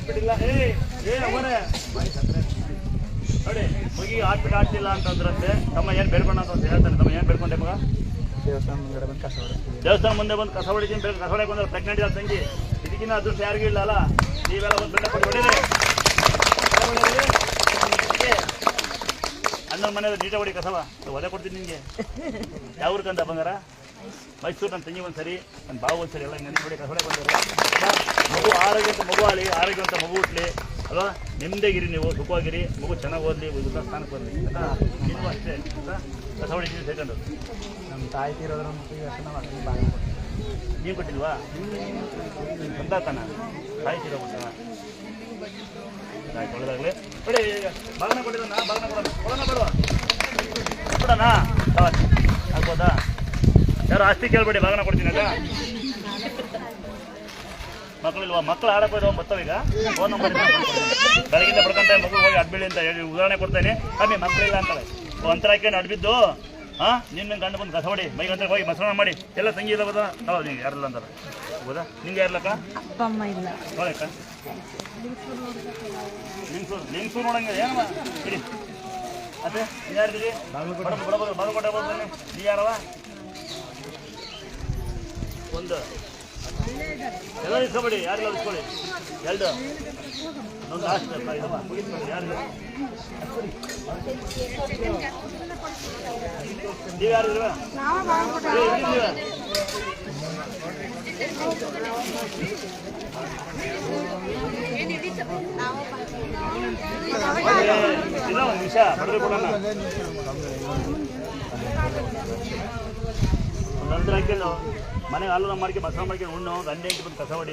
Hospital ನೋಡಿ ಮಗಿಗೆ hospital ಆಗ್ತಿಲ್ಲ ಅಂತಂದ್ರಂತೆ ತಮ್ಮ ಏನು ಬೇಡ್ಕೊಂಡ ಅಂತ ಹೇಳ್ತಾನೆ. ತಮ್ಮ ಏನು ಬೇಡ್ಕೊಂಡೆ ಮಗ? ದೇವಸ್ಥಾನ ಮುಂದೆ ಬಂದು ಕಸ ಹೊಡಿತೀನಿ, ಕಸ ಹೊಡಕ್ಕೆ ಬಂದ್ರೆ ಪ್ರೆಗ್ನೆಂಟ್ ಇಲ್ಲ ತಂಗಿ. ಇದಕ್ಕಿನ್ನ ಅದೃಷ್ಟ ಯಾರಿಗೂ ಇಲ್ಲ ಅಲ್ಲ. ನೀವೆಲ್ಲ ಒಂದು ಬೆಳ್ಳ ಕೊಟ್ಟು ಹೊಡಿರಿ. ಅಣ್ಣನ ಮನೇಲಿ ನೀಟಾಗಿ ಹೊಡಿ ಕಸವ. ಒದೆ ಕೊಡ್ತೀನಿ ನಿಮಗೆ. ಯಾವ ಊರ್ಕಂತ ಬಂಗಾರ? ಮೈಸೂರು. ನನ್ನ ತಂಗಿ ಒಂದು ಸರಿ, ನನ್ನ ಬಾವು ಒಂದು ಸರಿ ಎಲ್ಲ ಹಿಂಗೆ ನೋಡಿ ಕಸ ಹೊಡಕ್ಕೆ ಬಂದಿರೋ ಮಗು ಆರೋಗ್ಯವಂತ ಮಗು ಆಗಲಿ, ಆರೋಗ್ಯವಂತ ಮಗು ಹುಟ್ಟಲಿ ಅಲ್ವಾ? ನಿಮ್ಮದೇಗಿರಿ, ನೀವು ಸುಖವಾಗಿರಿ, ಮಗು ಚೆನ್ನಾಗಿ ಓದಲಿ, ಉನ್ನತ ಸ್ಥಾನಕ್ಕೆ ಬರಲಿ. ನೀವು ಅಷ್ಟೇ ಕಸ ಹೊಡಿತೀನಿ ಸೇರ್ಕೊಂಡು. ನಮ್ಮ ತಾಯಿ ತೀರೋದ್ರ ನೀವು ಕೊಟ್ಟಿಲ್ವಾ? ಬಂದಾತನ ತಾಯಿ ತೀರೋಗ್ಬಿಟ್ಟ. ಆಯ್ತು, ಒಳ್ಳೆದಾಗಲಿ. ನೋಡಿ ಬಾಗನ ಕೊಟ್ಟಿರೋಣ, ಬಾಗನ ಕೊಡೋಣ, ಕೊಡೋಣ ಬೇಡವಾ? ಕೊಡೋಣ ಆಗ್ಬೋದಾ? ಯಾರು ಆಸ್ತಿ ಕೇಳ್ಬೇಡಿ, ಬಾಗನ ಕೊಡ್ತೀನಿ ಆಗ. ಮಕ್ಕಳಿಲ್ವಾ? ಮಕ್ಕಳು ಆಡಕ್ಕೆ ಹೋಯ್ತು ಬರ್ತಾವೀಗ. ಫೋನ್ ನಂಬರ್ ಬೆಳಗಿಂದ ಪಡ್ಕೊಂತ ಮಗು ಹೋಗಿ ಅಡ್ಬಿಡಿ ಅಂತ ಹೇಳಿ ಉದಾಹರಣೆ ಕೊಡ್ತೇನೆ. ಕಮ್ಮಿ ಮಕ್ಕಳಿಲ್ಲ ಅಂತಾಳೆ. ಒಂಥರ ಹಾಕಿ ಅಡ್ಬಿದ್ದು ನಿನ್ನ ಗಂಡು ಬಂದು ಕಸ ಹೊಡಿ, ಮೈಗಂತ ಹೋಗಿ ಮಸರಣ ಮಾಡಿ ಎಲ್ಲ ತಂಗಿ ಇಲ್ಲ ಬೋದಾ? ಹೌದು, ನಿಂಗೆ ಯಾರಿಲ್ಲ ಅಂತಾರೆ ಹೌದಾ? ನಿಂಗೆ ಯಾರಿಲ್ಲಕ್ಕ? ಅಪ್ಪ ಅಮ್ಮ ಇಲ್ಲ. ನೋಡಕ್ಕ ಲಿಂಗ್ಸೂರು ನೋಡಂಗೆ ಏನವ ಇಡಿ. ಅದೇ ನೀನು ಯಾರಿದ್ದೀರಿ? ಬಾಗಲಕೋಟೆ ಬರ್ತಾನೆ. ನೀ ಯಾರವ? ಒಂದು ಎಲ್ಲ ಇಸ್ಕೊಬೇಡಿ, ಯಾರಿಲ್ಲ ಇಸ್ಕೊಳ್ಳಿ. ಎರಡು ಒಂದು ಲಾಸ್ಟ್ ಮುಗಿಸ್ಕೊಳ್ಳಿ. ಯಾರಿಲ್ಲ ನೀವು ಯಾರಿಲ್ವ? ಇಲ್ಲ ಒಂದು ನಿಮಿಷ ಬಡ್ರಿ ಕೊಡೋಣ. ಒಂದು ನಂತರ ಹಾಕೊಂಡು ಮನೆಗೆ ಹಾಲು ಮಾಡ್ಕೊಂಡು ಮಸಾಲ ಮಾಡ್ಕೊಂಡು ಉಣ್ಣು, ಗಂಟೆ ಬಂದು ಕಸ ಹೊಡಿ.